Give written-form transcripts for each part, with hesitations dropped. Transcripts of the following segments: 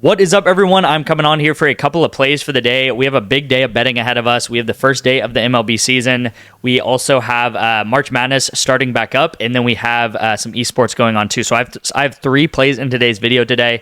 What is up, everyone? I'm coming on here for a couple of plays for the day. We have a big day of betting ahead of us. We have the first day of the MLB season. We also have March Madness starting back up, and then we have some eSports going on too. So I have 3 plays in today's video today.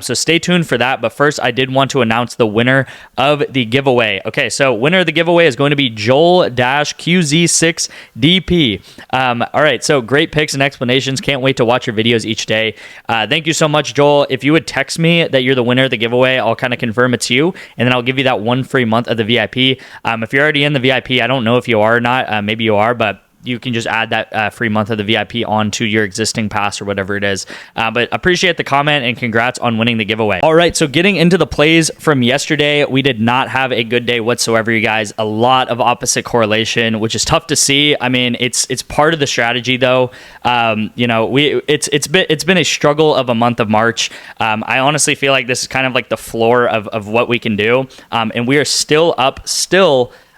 So stay tuned for that. But first, I did want to announce the winner of the giveaway. Okay, so winner of the giveaway is going to be Joel-QZ6DP. All right, so great picks and explanations. Can't wait to watch your videos each day. Thank you so much, Joel. If you would text me that you're the winner of the giveaway, I'll kind of confirm it's you, and then I'll give you that 1 free month of the VIP. If you're already in the VIP, I don't know if you are or not. Maybe you are, but you can just add that free month of the VIP onto your existing pass or whatever it is. But appreciate the comment and congrats on winning the giveaway. All right, so getting into the plays from yesterday, we did not have a good day whatsoever, you guys. A lot of opposite correlation, which is tough to see. I mean, it's part of the strategy, though. It's been a struggle of a month of March. I honestly feel like this is kind of like the floor of what we can do, and we are still up,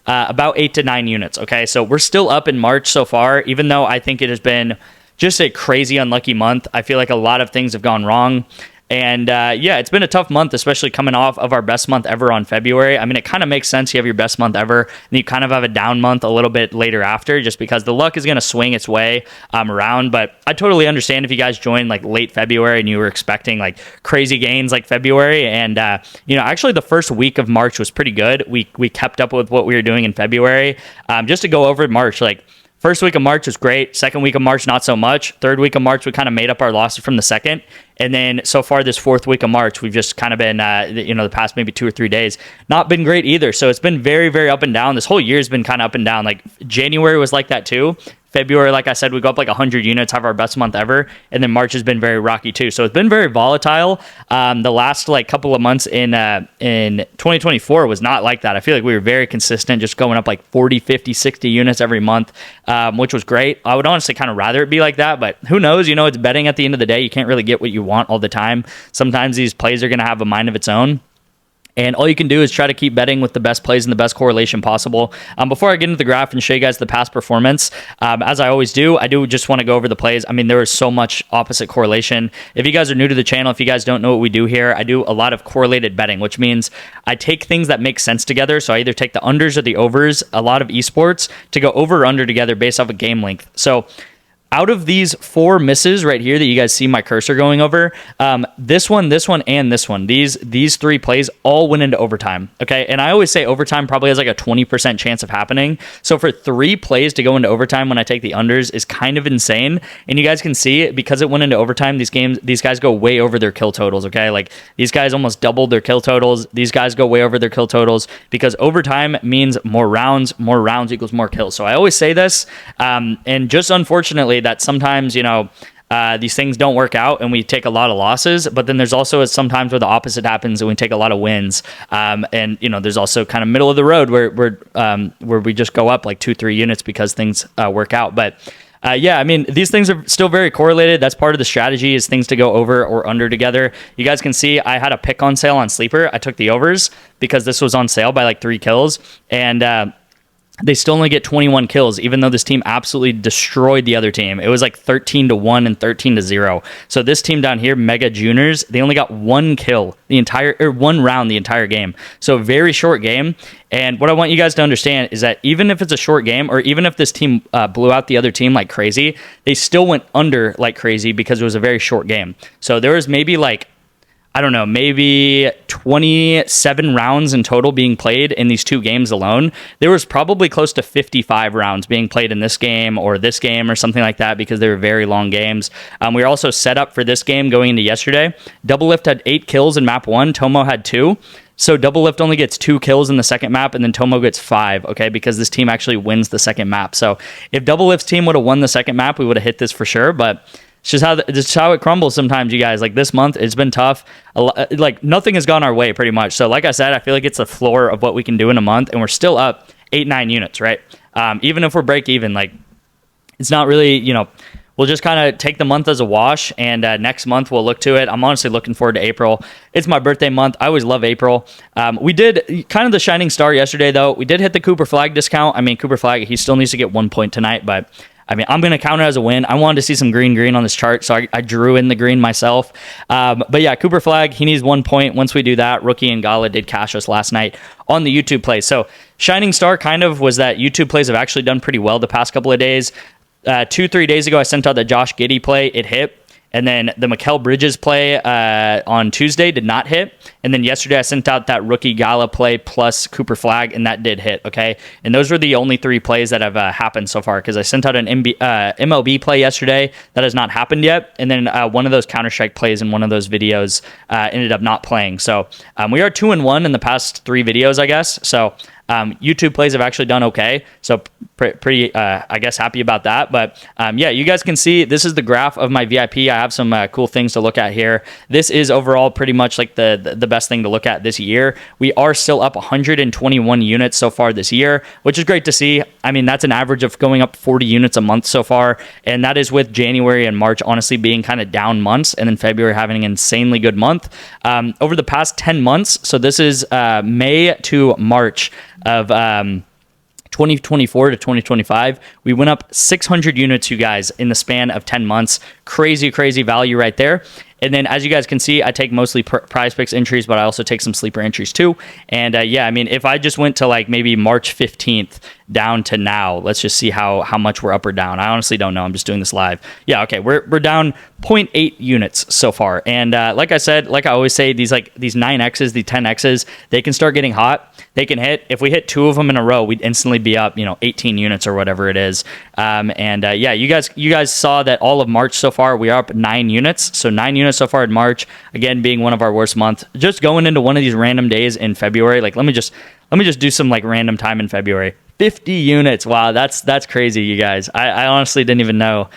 about 8 to 9 units. Okay, so we're still up in March so far, even though I think it has been just a crazy unlucky month. I feel like a lot of things have gone wrong. And yeah, it's been a tough month, especially coming off of our best month ever on February. I mean, it kind of makes sense. You have your best month ever, and you kind of have a down month a little bit later after, just because the luck is going to swing its way around. But I totally understand if you guys joined like late February and you were expecting like crazy gains like February. And actually the first week of March was pretty good. We kept up with what we were doing in February. Just to go over March, like, first week of March was great. Second week of March, not so much. Third week of March, we kind of made up our losses from the second. And then so far this fourth week of March, we've just kind of been, the past maybe 2 or 3 days, not been great either. So it's been very, very up and down. This whole year has been kind of up and down. Like January was like that too. February, like I said, we go up like 100 units, have our best month ever. And then March has been very rocky too. So it's been very volatile. The last like couple of months in 2024 was not like that. I feel like we were very consistent, just going up like 40, 50, 60 units every month, which was great. I would honestly kind of rather it be like that, but who knows? It's betting at the end of the day. You can't really get what you want all the time. Sometimes these plays are going to have a mind of its own. And all you can do is try to keep betting with the best plays and the best correlation possible. Before I get into the graph and show you guys the past performance, as I always do, I do just want to go over the plays. I mean, there is so much opposite correlation. If you guys are new to the channel, if you guys don't know what we do here, I do a lot of correlated betting, which means I take things that make sense together. So I either take the unders or the overs, a lot of esports, to go over or under together based off of game length. So out of these 4 misses right here that you guys see my cursor going over, this one, and this one, these 3 plays all went into overtime, okay? And I always say overtime probably has like a 20% chance of happening. So for 3 plays to go into overtime when I take the unders is kind of insane. And you guys can see, because it went into overtime, these guys go way over their kill totals, okay? Like these guys almost doubled their kill totals. These guys go way over their kill totals because overtime means more rounds equals more kills. So I always say this, and just unfortunately, that sometimes, these things don't work out and we take a lot of losses, but then there's also sometimes where the opposite happens and we take a lot of wins. And there's also kind of middle of the road where we just go up like 2-3 units because things work out. But yeah, I mean, these things are still very correlated. That's part of the strategy, is things to go over or under together. You guys can see I had a pick on sale on Sleeper. I took the overs because this was on sale by like 3 kills. And they still only get 21 kills, even though this team absolutely destroyed the other team. It was like 13-1 and 13-0. So this team down here, Mega Juniors, they only got 1 kill one round the entire game. So very short game. And what I want you guys to understand is that even if it's a short game, or even if this team blew out the other team like crazy, they still went under like crazy because it was a very short game. So there was maybe like, I don't know, maybe 27 rounds in total being played in these 2 games alone. There was probably close to 55 rounds being played in this game or something like that, because they were very long games. We were also set up for this game going into yesterday. Double Lift had 8 kills in map 1. Tomo had 2. So Double Lift only gets 2 kills in the second map, and then Tomo gets 5, okay, because this team actually wins the second map. So if Double Lift's team would have won the second map, we would have hit this for sure, but it's just how it crumbles sometimes, you guys. Like this month, it's been tough. Like nothing has gone our way pretty much. So like I said, I feel like it's the floor of what we can do in a month, and we're still up 8-9 units, right? Even if we're break even, like it's not really, we'll just kind of take the month as a wash, and next month we'll look to it. I'm honestly looking forward to April. It's my birthday month. I always love April. We did kind of the shining star yesterday, though. We did hit the Cooper Flag discount. I mean, Cooper Flag, he still needs to get 1 point tonight, but I mean, I'm going to count it as a win. I wanted to see some green on this chart, so I drew in the green myself. But yeah, Cooper Flag, he needs 1 point. Once we do that, Rookie and Gala did cash us last night on the YouTube plays. So shining star kind of was that YouTube plays have actually done pretty well the past couple of days. 2-3 days ago, I sent out the Josh Giddey play. It hit. And then the Mikal Bridges play on Tuesday did not hit. And then yesterday I sent out that Rookie Gala play plus Cooper Flag, and that did hit, okay? And those were the only 3 plays that have happened so far, because I sent out an MLB play yesterday. That has not happened yet. And then one of those Counter-Strike plays in one of those videos ended up not playing. So we are 2-1 in the past 3 videos, I guess. So YouTube plays have actually done okay, so pretty, I guess, happy about that. But yeah, you guys can see this is the graph of my VIP. I have some cool things to look at here. This is overall pretty much like the best thing to look at this year. We are still up 121 units so far this year, which is great to see. I mean, that's an average of going up 40 units a month so far, and that is with January and March honestly being kind of down months, and then February having an insanely good month. Over the past 10 months, so this is May to March of 2024 to 2025, we went up 600 units, you guys, in the span of 10 months. Crazy value right there. And then, as you guys can see, I take mostly PrizePicks entries, but I also take some sleeper entries too. And yeah, I mean, if I just went to like maybe March 15th down to now, let's just see how much we're up or down. I honestly don't know. I'm just doing this live. Yeah, okay, we're down 0.8 units so far. And like I said, like I always say, these 9Xs, the 10Xs, they can start getting hot. They can hit. If we hit 2 of them in a row, we'd instantly be up, 18 units or whatever it is. Yeah, you guys saw that all of March so far, we are up 9 units. So 9 units so far in March, again being one of our worst months. Just going into one of these random days in February, like let me just do some like random time in February. 50 units. Wow, that's crazy, you guys. I honestly didn't even know.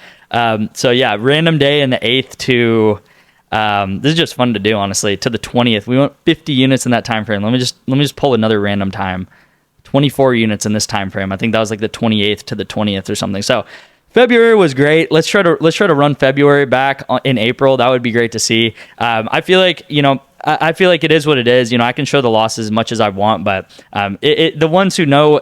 So yeah, random day in the 8th to this is just fun to do, honestly, to the 20th. We went 50 units in that time frame. Let me just pull another random time. 24 units in this time frame. I think that was like the 28th to the 20th or something. So February was great. Let's try to run February back in April. That would be great to see. I feel like I feel like it is what it is. I can show the losses as much as I want, but the ones who know,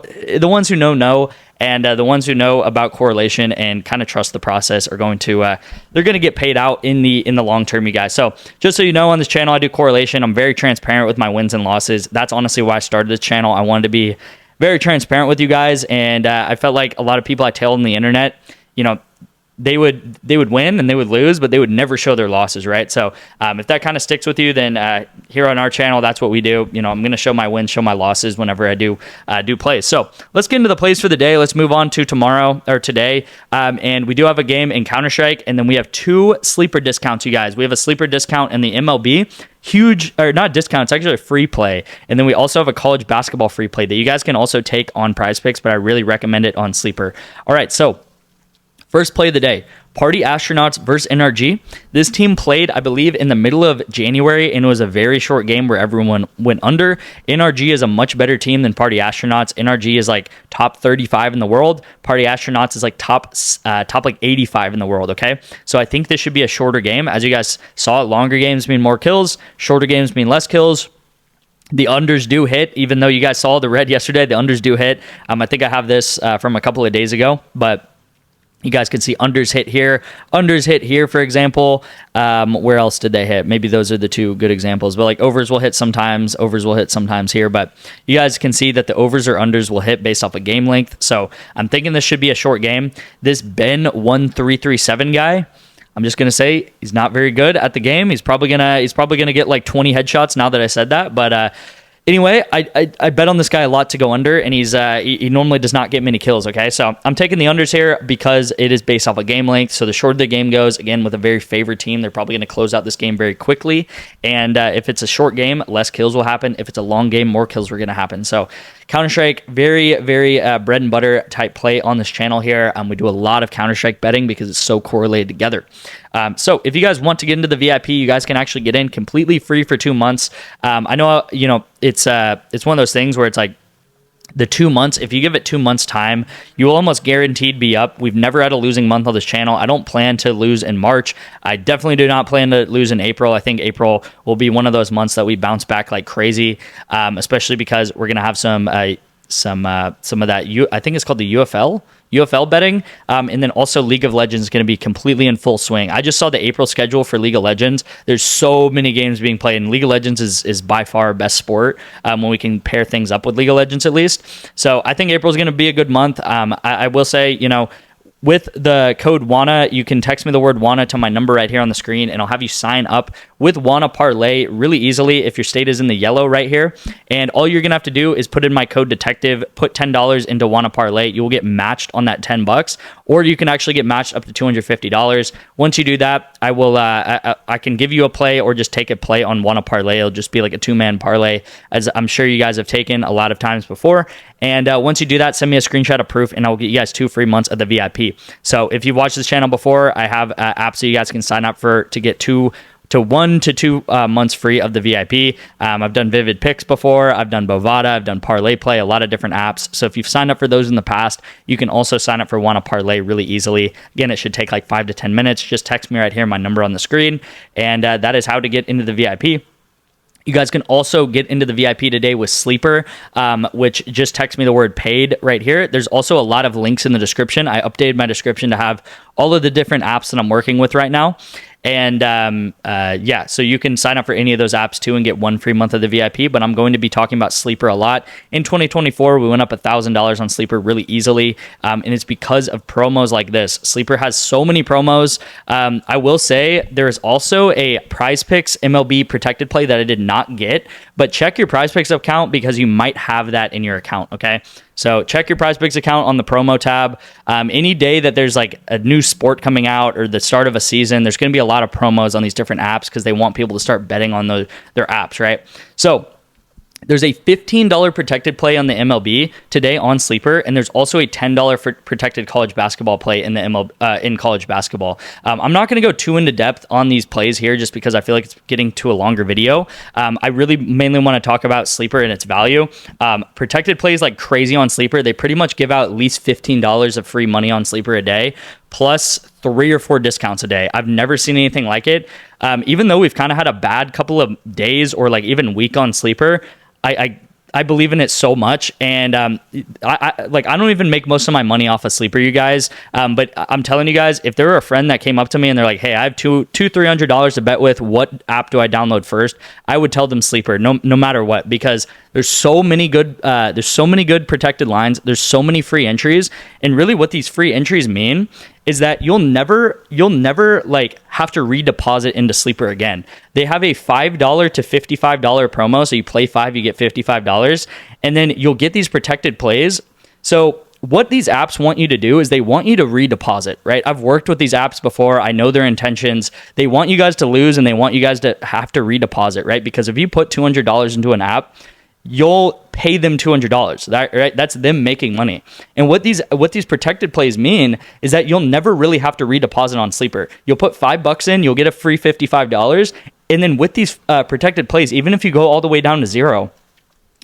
know. And the ones who know about correlation and kind of trust the process are going to they're going to get paid out in the long term, you guys. So just so you know, on this channel I do correlation. I'm very transparent with my wins and losses. That's honestly why I started this channel. I wanted to be very transparent with you guys, and I felt like a lot of people I tell on the internet, they would win and they would lose, but they would never show their losses, right? So if that kind of sticks with you, then here on our channel, that's what we do. I'm going to show my wins, show my losses whenever I do plays. So let's get into the plays for the day. Let's move on to today. And we do have a game in Counter-Strike, and then we have 2 sleeper discounts, you guys. We have a sleeper discount in the MLB. Huge, or not discount, it's actually a free play. And then we also have a college basketball free play that you guys can also take on PrizePicks, but I really recommend it on sleeper. All right, so first play of the day, Party Astronauts versus NRG. This team played, I believe, in the middle of January, and it was a very short game where everyone went under. NRG is a much better team than Party Astronauts. NRG is like top 35 in the world. Party Astronauts is like top like 85 in the world, okay? So I think this should be a shorter game. As you guys saw, longer games mean more kills, shorter games mean less kills. The unders do hit, even though you guys saw the red yesterday, the unders do hit. I think I have this from a couple of days ago, but you guys can see unders hit here. Unders hit here, for example. Where else did they hit? Maybe those are the 2 good examples. But like overs will hit sometimes. Overs will hit sometimes here. But you guys can see that the overs or unders will hit based off of game length. So I'm thinking this should be a short game. This Ben1337 guy, I'm just gonna say he's not very good at the game. He's probably gonna get like 20 headshots now that I said that. But anyway, I bet on this guy a lot to go under, and he normally does not get many kills, okay? So I'm taking the unders here because it is based off of game length. So the shorter the game goes, again, with a very favored team, they're probably going to close out this game very quickly. And if it's a short game, less kills will happen. If it's a long game, more kills are going to happen. So Counter-Strike, very bread and butter type play on this channel here. We do a lot of Counter-Strike betting because it's so correlated together. So if you guys want to get into the VIP, you guys can actually get in completely free for 2 months. I know, it's one of those things where it's like the 2 months, if you give it 2 months time, you will almost guaranteed be up. We've never had a losing month on this channel. I don't plan to lose in March. I definitely do not plan to lose in April. I think April will be one of those months that we bounce back like crazy, especially because we're going to have some of that, I think it's called the UFL UFL betting, and then also League of Legends is going to be completely in full swing. I just saw the April schedule for League of Legends. There's so many games being played, and League of Legends is by far our best sport when we can pair things up with League of Legends at least. So I think April is going to be a good month. I will say, you know, with the code WANA, you can text me the word WANA to my number right here on the screen, and I'll have you sign up with WANA Parlay really easily if your state is in the yellow right here. And all you're going to have to do is put in my code detective, put $10 into WANA Parlay. You will get matched on that $10, or you can actually get matched up to $250. Once you do that, I can give you a play or just take a play on WANA Parlay. It'll just be like a 2-man parlay, as I'm sure you guys have taken a lot of times before. And once you do that, send me a screenshot of proof, and I'll get you guys 2 free months of the VIP. So if you've watched this channel before, I have apps that you guys can sign up for to get 1 to 2 months free of the VIP. I've done Vivid Picks before. I've done Bovada. I've done Parlay Play, a lot of different apps. So if you've signed up for those in the past, you can also sign up for WANA Parlay really easily. Again, it should take like 5 to 10 minutes. Just text me right here, my number on the screen. And that is how to get into the VIP. You guys can also get into the VIP today with Sleeper, which just text me the word paid right here. There's also a lot of links in the description. I updated my description to have all of the different apps that I'm working with right now. And yeah, so you can sign up for any of those apps too and get 1 free month of the VIP. But I'm going to be talking about Sleeper a lot. In 2024, we went up $1,000 on Sleeper really easily. And it's because of promos like this. Sleeper has so many promos. I will say there is also a PrizePicks MLB protected play that I did not get. But check your PrizePicks account because you might have that in your account, okay? So check your PrizePicks account on the promo tab. Any day that there's like a new sport coming out or the start of a season, there's going to be a lot of promos on these different apps because they want people to start betting on their apps, right? So there's a $15 protected play on the MLB today on Sleeper, and there's also a $10 for protected college basketball play in the in college basketball. I'm not going to go too into depth on these plays here just because I feel like it's getting to a longer video. I really mainly want to talk about Sleeper and its value. Protected plays like crazy on Sleeper. They pretty much give out at least $15 of free money on Sleeper a day, plus 3 or 4 discounts a day. I've never seen anything like it. Even though we've kind of had a bad couple of days or like even week on Sleeper, I believe in it so much, and I don't even make most of my money off of Sleeper, you guys. But I'm telling you guys, if there were a friend that came up to me and they're like, "Hey, I have $300 to bet with. What app do I download first?" I would tell them Sleeper, no matter what, because there's so many good protected lines. There's so many free entries, and really, what these free entries mean is that you'll never like have to redeposit into Sleeper again. They have a $5 to $55 promo, so you play 5, you get $55, and then you'll get these protected plays. So what these apps want you to do is they want you to redeposit, right? I've worked with these apps before. I know their intentions. They want you guys to lose, and they want you guys to have to redeposit, right? Because if you put $200 into an app, you'll pay them $200. Right? That's them making money. And what these protected plays mean is that you'll never really have to redeposit on Sleeper. You'll put $5 in, you'll get a free $55, and then with these protected plays, even if you go all the way down to 0,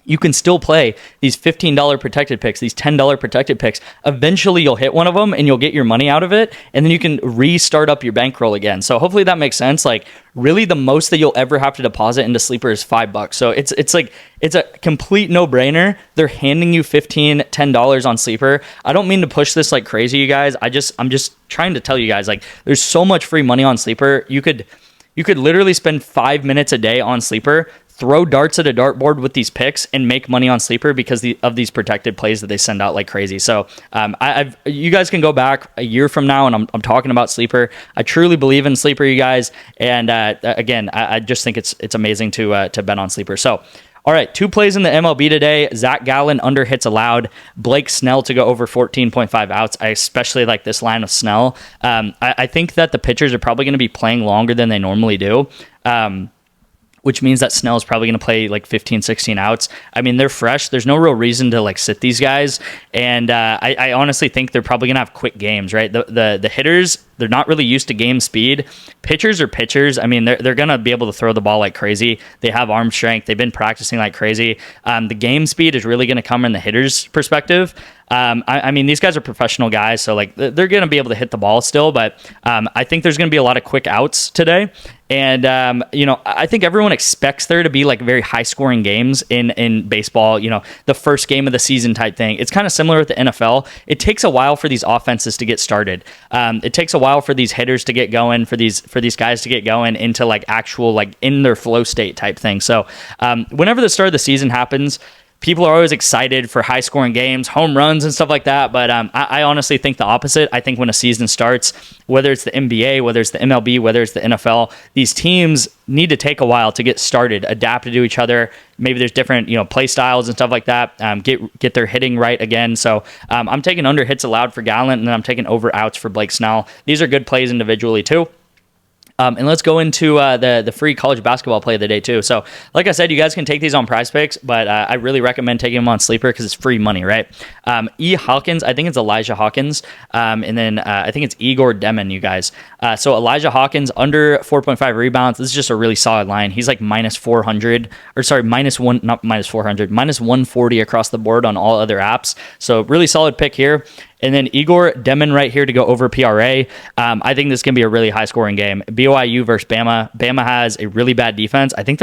you can still play these $15 protected picks, these $10 protected picks. Eventually, you'll hit one of them and you'll get your money out of it, and then you can restart up your bankroll again. So hopefully that makes sense. Like, really, the most that you'll ever have to deposit into Sleeper is $5. So it's a complete no-brainer. They're handing you $10 on Sleeper. I don't mean to push this like crazy, you guys. I'm just trying to tell you guys, like, there's so much free money on Sleeper. You could literally spend 5 minutes a day on Sleeper, throw darts at a dartboard with these picks, and make money on Sleeper because of these protected plays that they send out like crazy. So you guys can go back a year from now, and I'm talking about Sleeper. I truly believe in Sleeper, you guys. And again, I just think it's amazing to bet on Sleeper. So, all right, 2 plays in the MLB today. Zach Gallen under hits allowed. Blake Snell to go over 14.5 outs. I especially like this line of Snell. I think that the pitchers are probably going to be playing longer than they normally do. Which means that Snell is probably going to play like 15, 16 outs. I mean, they're fresh. There's no real reason to like sit these guys. And I honestly think they're probably going to have quick games, right? The hitters, they're not really used to game speed. Pitchers are pitchers. I mean, they're going to be able to throw the ball like crazy. They have arm strength. They've been practicing like crazy. The game speed is really going to come in the hitter's perspective. I mean, these guys are professional guys, so like they're going to be able to hit the ball still, but I think there's going to be a lot of quick outs today. And, you know, I think everyone expects there to be like very high scoring games in baseball, you know, the first game of the season type thing. It's kind of similar with the NFL. It takes a while for these offenses to get started. It takes a while for these hitters to get going, for these guys to get going into like actual, like in their flow state type thing. So whenever the start of the season happens, people are always excited for high scoring games, home runs and stuff like that. But I honestly think the opposite. I think when a season starts, whether it's the NBA, whether it's the MLB, whether it's the NFL, these teams need to take a while to get started, adapt to each other. Maybe there's different, you know, play styles and stuff like that. Get their hitting right again. So I'm taking under hits allowed for Gallant, and then I'm taking over outs for Blake Snell. These are good plays individually too. And let's go into the free college basketball play of the day too. So like I said, you guys can take these on PrizePicks, but I really recommend taking them on Sleeper because it's free money, right? E. Hawkins, I think it's Elijah Hawkins. And then I think it's Igor Demon, you guys. So Elijah Hawkins under 4.5 rebounds. This is just a really solid line. He's like minus 400, or sorry, minus 140 across the board on all other apps. So really solid pick here. And then Igor Demon right here to go over PRA. I think this can be a really high-scoring game. BYU versus Bama. Bama has a really bad defense. I think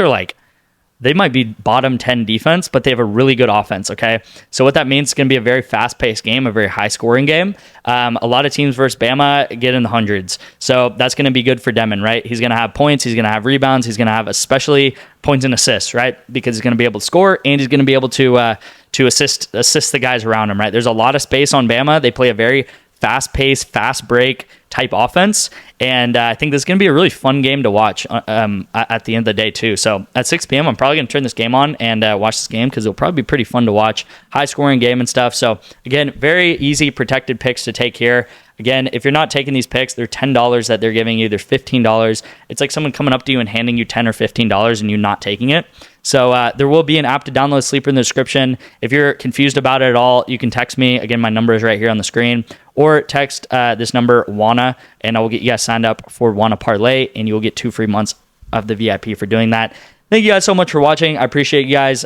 they might be bottom 10 defense, but they have a really good offense, okay? So what that means, it's going to be a very fast-paced game, a very high-scoring game. A lot of teams versus Bama get in the hundreds. So that's going to be good for Demon, right? He's going to have points. He's going to have rebounds. He's going to have especially points and assists, right? Because he's going to be able to score, and he's going to be able to assist the guys around him, right? There's a lot of space on Bama. They play a very fast-paced, fast-break type offense, and I think this is going to be a really fun game to watch at the end of the day too. So at 6 p.m., I'm probably going to turn this game on and watch this game because it'll probably be pretty fun to watch. High-scoring game and stuff. So again, very easy protected picks to take here. Again, if you're not taking these picks, they're $10 that they're giving you. They're $15. It's like someone coming up to you and handing you $10 or $15 and you not taking it. So there will be an app to download, Sleeper, in the description. If you're confused about it at all, you can text me. Again, my number is right here on the screen. Or text this number, WANA, and I will get you guys signed up for WANA Parlay, and you will get 2 free months of the VIP for doing that. Thank you guys so much for watching. I appreciate you guys.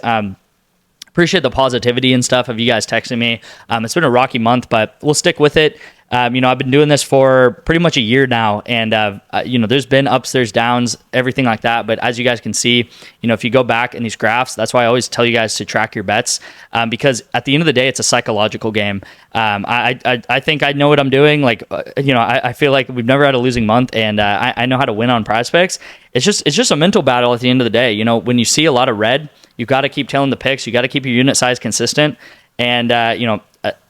Appreciate the positivity and stuff of you guys texting me. It's been a rocky month, but we'll stick with it. You know, I've been doing this for pretty much a year now, and you know, there's been ups, there's downs, everything like that. But as you guys can see, you know, if you go back in these graphs, that's why I always tell you guys to track your bets, because at the end of the day, it's a psychological game. I think I know what I'm doing. Like, you know, I feel like we've never had a losing month, and I know how to win on PrizePicks. It's just a mental battle at the end of the day. You know, when you see a lot of red, you got to keep telling the picks. You got to keep your unit size consistent, and you know,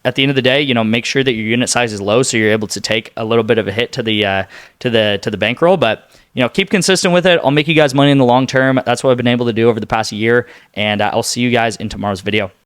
at the end of the day, you know, make sure that your unit size is low so you're able to take a little bit of a hit to the bankroll. But you know, keep consistent with it. I'll make you guys money in the long term. That's what I've been able to do over the past year, and I'll see you guys in tomorrow's video.